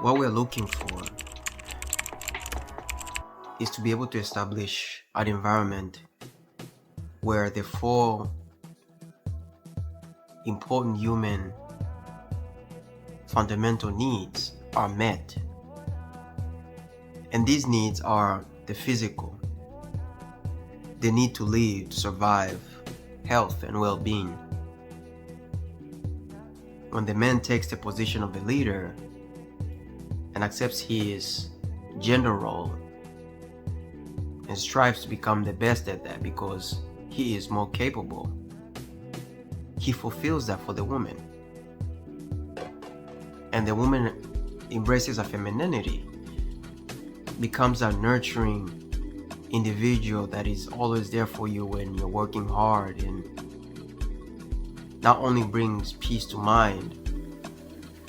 What we're looking for is to be able to establish an environment where the four important human fundamental needs are met. And these needs are the physical, the need to live, to survive, health and well-being. When the man takes the position of the leader and accepts his gender role and strives to become the best at that because he is more capable, he fulfills that for the woman. And the woman embraces her femininity, becomes a nurturing individual that is always there for you when you're working hard, and not only brings peace to mind,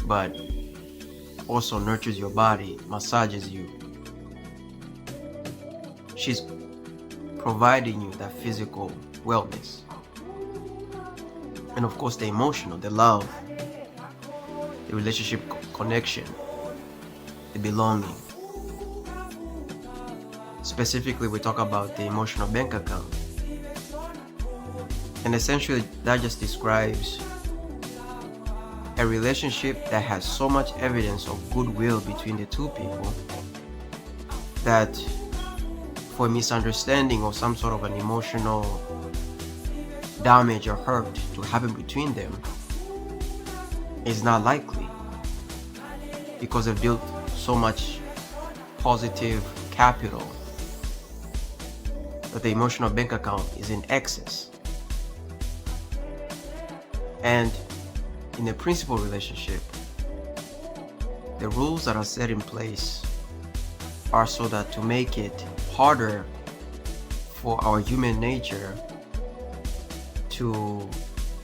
but also nurtures your body, massages you. She's providing you that physical wellness. And of course the emotional, the love, the relationship connection, the belonging. Specifically, we talk about the emotional bank account. And essentially that just describes a relationship that has so much evidence of goodwill between the two people that for a misunderstanding or some sort of an emotional damage or hurt to happen between them is not likely, because they've built so much positive capital that the emotional bank account is in excess. And in a principal relationship, the rules that are set in place are so that to make it harder for our human nature to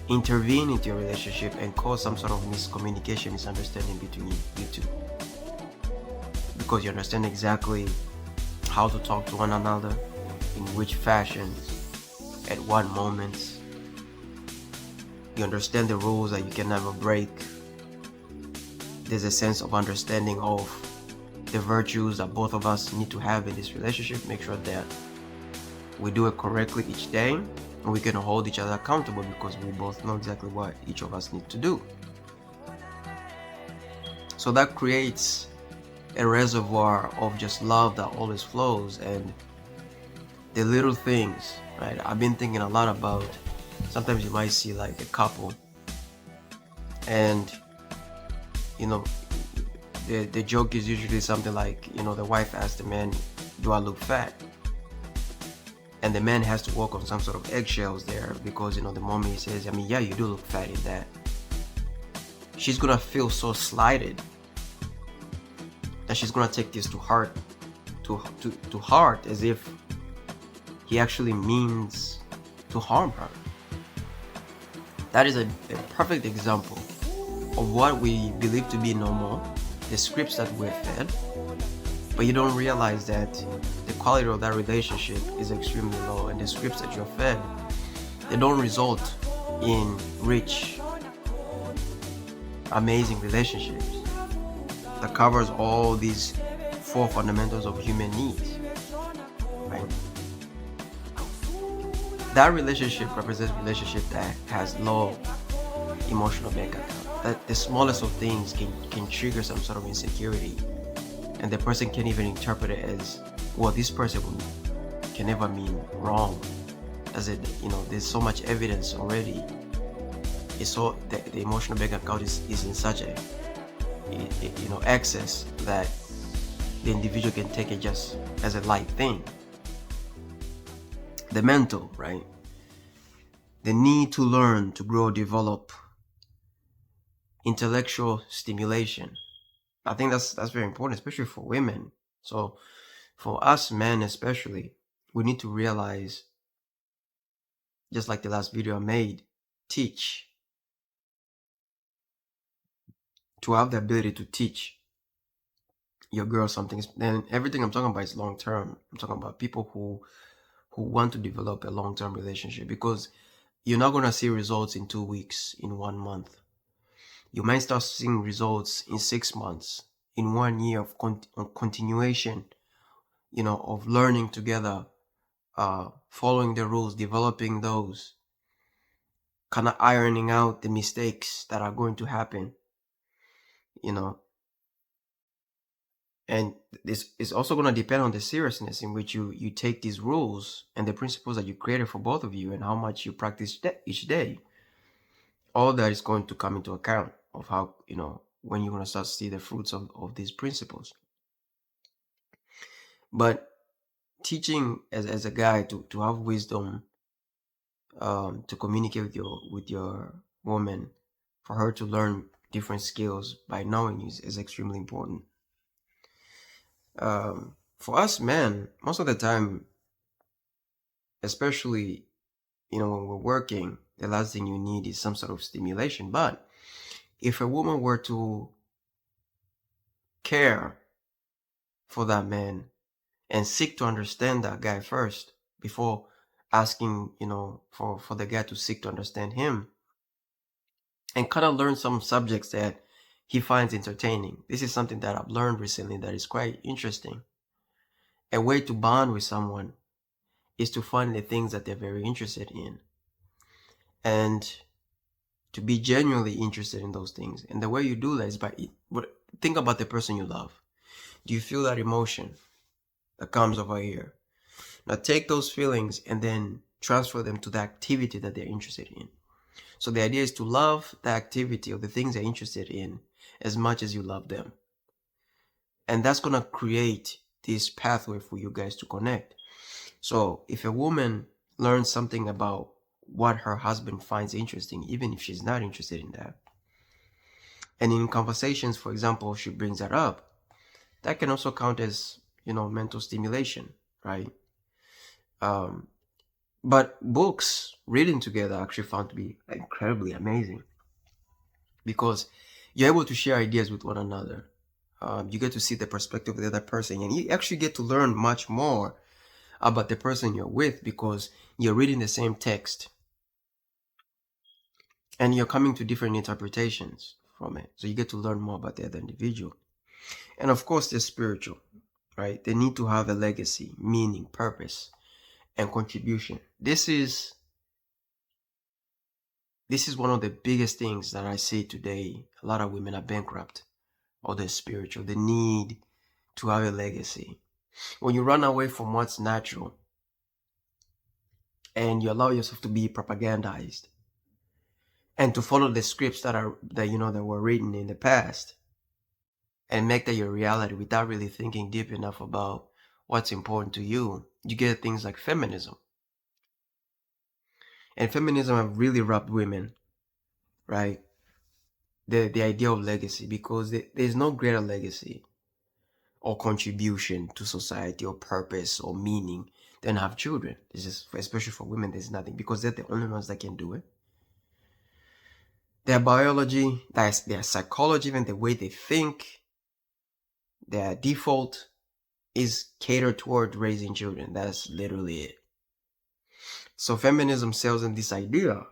intervene into your relationship and cause some sort of miscommunication, misunderstanding between you two. Because you understand exactly how to talk to one another, in which fashions, at what moments. You understand the rules that you can never break. There's a sense of understanding of the virtues that both of us need to have in this relationship. Make sure that we do it correctly each day, and we can hold each other accountable because we both know exactly what each of us need to do. So that creates a reservoir of just love that always flows, and the little things, right? I've been thinking a lot about, sometimes you might see like a couple and the joke is usually something like, the wife asks the man, do I look fat? And the man has to walk on some sort of eggshells there because the mommy says, yeah, you do look fat in that. She's gonna feel so slighted that she's gonna take this to heart, to heart, as if he actually means to harm her. That is a perfect example of what we believe to be normal, the scripts that we're fed, but you don't realize that the quality of that relationship is extremely low, and the scripts that you're fed, they don't result in rich, amazing relationships that covers all these four fundamentals of human needs, right? That relationship represents a relationship that has low emotional bank account. That the smallest of things can trigger some sort of insecurity, and the person can't even interpret it as, well, this person can never mean wrong. As it, there's so much evidence already. It's so the emotional bank account is in such a excess that the individual can take it just as a light thing. The mental, right? The need to learn, to grow, develop, intellectual stimulation. I think that's very important, especially for women. So for us men especially, we need to realize, just like the last video I made, teach. To have the ability to teach your girl something. And everything I'm talking about is long term. I'm talking about people who want to develop a long-term relationship, because you're not going to see results in 2 weeks, in 1 month. You might start seeing results in 6 months, in 1 year of continuation, of learning together, following the rules, developing those, kind of ironing out the mistakes that are going to happen, you know. And this is also going to depend on the seriousness in which you take these rules and the principles that you created for both of you and how much you practice each day. All that is going to come into account of how, when you're going to start to see the fruits of these principles. But teaching as a guy to have wisdom, to communicate with your woman, for her to learn different skills by knowing you is extremely important. For us men, most of the time, especially when we're working, the last thing you need is some sort of stimulation. But if a woman were to care for that man and seek to understand that guy first before asking, for the guy to seek to understand him, and kind of learn some subjects that he finds entertaining. This is something that I've learned recently that is quite interesting. A way to bond with someone is to find the things that they're very interested in and to be genuinely interested in those things. And the way you do that is think about the person you love. Do you feel that emotion that comes over here? Now take those feelings and then transfer them to the activity that they're interested in. So the idea is to love the activity or the things they're interested in as much as you love them. And that's going to create this pathway for you guys to connect. So if a woman learns something about what her husband finds interesting, even if she's not interested in that, and in conversations, for example, she brings that up, that can also count as, mental stimulation, right? But books, reading together, actually found to be incredibly amazing because you're able to share ideas with one another. You get to see the perspective of the other person, and you actually get to learn much more about the person you're with because you're reading the same text and you're coming to different interpretations from it. So you get to learn more about the other individual. And of course, they're spiritual, right? They need to have a legacy, meaning, purpose, and contribution. This is one of the biggest things that I see today. A lot of women are bankrupt or they're spiritual. They need to have a legacy. When you run away from what's natural and you allow yourself to be propagandized and to follow the scripts that were written in the past and make that your reality without really thinking deep enough about what's important to you, you get things like feminism. And feminism have really robbed women, right? The idea of legacy, because there's no greater legacy or contribution to society or purpose or meaning than have children. This is, especially for women, there's nothing, because they're the only ones that can do it. Their biology, their psychology, even the way they think, their default is catered toward raising children. That's literally it. So feminism sells in this idea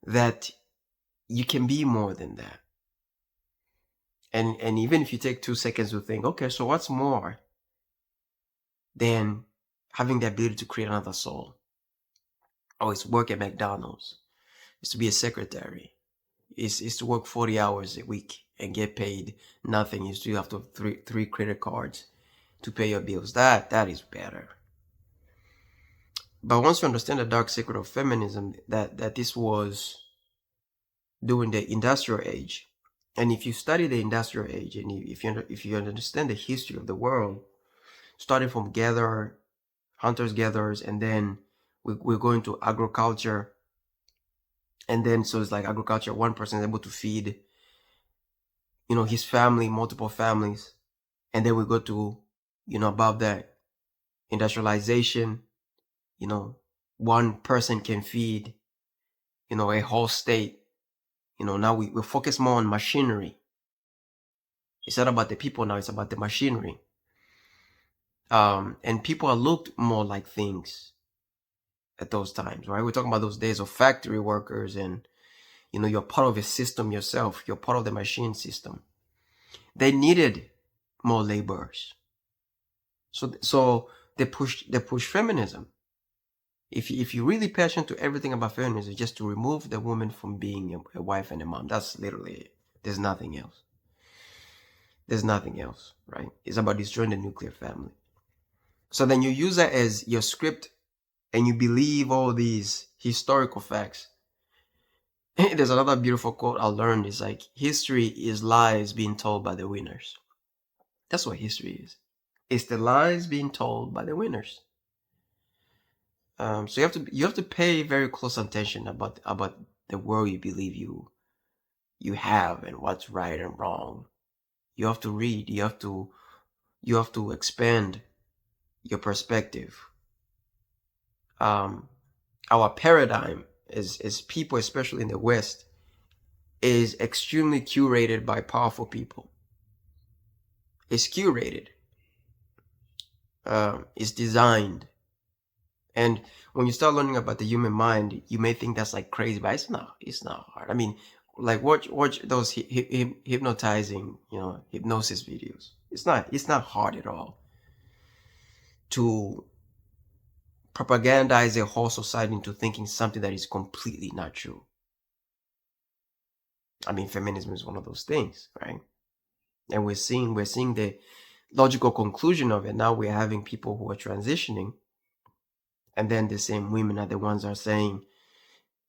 that you can be more than that. And even if you take 2 seconds to think, okay, so what's more than having the ability to create another soul? Oh, it's work at McDonald's. It's to be a secretary. It's to work 40 hours a week and get paid nothing. You still have to have three credit cards to pay your bills. That is better. But once you understand the dark secret of feminism, that this was during the industrial age, and if you study the industrial age, and if you understand the history of the world, starting from hunters gatherers, and then we're going to agriculture, and then so it's like agriculture, one person is able to feed his family, multiple families, and then we go to above that, industrialization. One person can feed a whole state. Now we focus more on machinery. It's not about the people now, it's about the machinery. And people are looked more like things at those times, right? We're talking about those days of factory workers, and you're part of a system yourself. You're part of the machine system. They needed more laborers. So they push feminism. If you're really passionate to everything about feminism, just to remove the woman from being a wife and a mom. That's literally it. There's nothing else. There's nothing else, right? It's about destroying the nuclear family. So then you use that as your script and you believe all these historical facts. There's another beautiful quote I learned. It's like, history is lies being told by the winners. That's what history is. It's the lies being told by the winners. So you have to pay very close attention about the world you believe you have and what's right and wrong. You have to read. You have to expand your perspective. Our paradigm is people, especially in the West, is extremely curated by powerful people. It's curated. It's designed. And when you start learning about the human mind, you may think that's like crazy, but it's not. It's not hard. I mean, like watch those hypnotizing, hypnosis videos. It's not hard at all to propagandize a whole society into thinking something that is completely not true. I mean, feminism is one of those things, right? And we're seeing the logical conclusion of it. Now we're having people who are transitioning, and then the same women are the ones that are saying,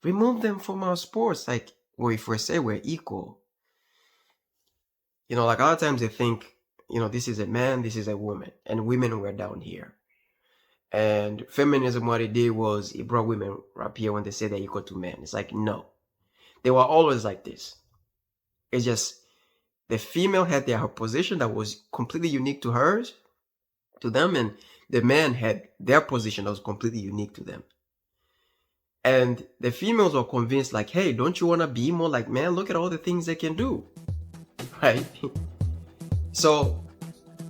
remove them from our sports. Like, well, if we say we're equal, like a lot of times they think, this is a man, this is a woman, and women were down here. And feminism, what it did was it brought women up here when they say they're equal to men. It's like, no, they were always like this. It's just the female had her position that was completely unique to hers, to them, and the man had their position that was completely unique to them. And the females were convinced, like, hey, don't you want to be more like men? Look at all the things they can do, right? So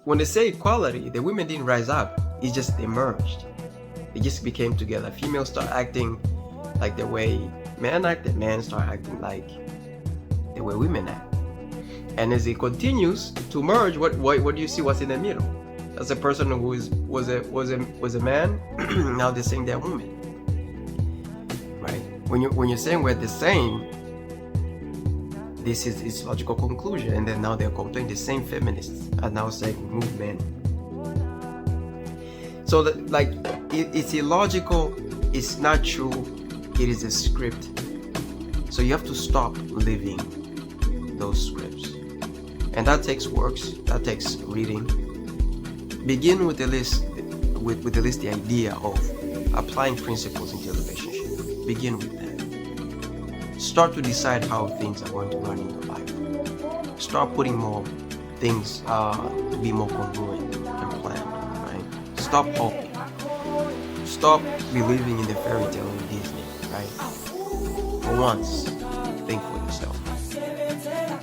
when they say equality, the women didn't rise up. It just emerged. They just became together. Females start acting like the way men act, and men start acting like the way women act. And as it continues to merge, what do you see? What's in the middle? That's a person who was a man. Now they're saying they're a woman, right? When you're saying we're the same, this is its logical conclusion. And then now they're complaining. The same feminists are now saying remove men. So that, like, it's illogical. It's not true. It is a script. So you have to stop living those scripts. And that takes works, that takes reading. Begin with the idea of applying principles into your relationship. Begin with that. Start to decide how things are going to run in your life. Start putting more things to be more congruent and planned, right? Stop hoping. Stop believing in the fairy tale in Disney, right? For once, think for yourself.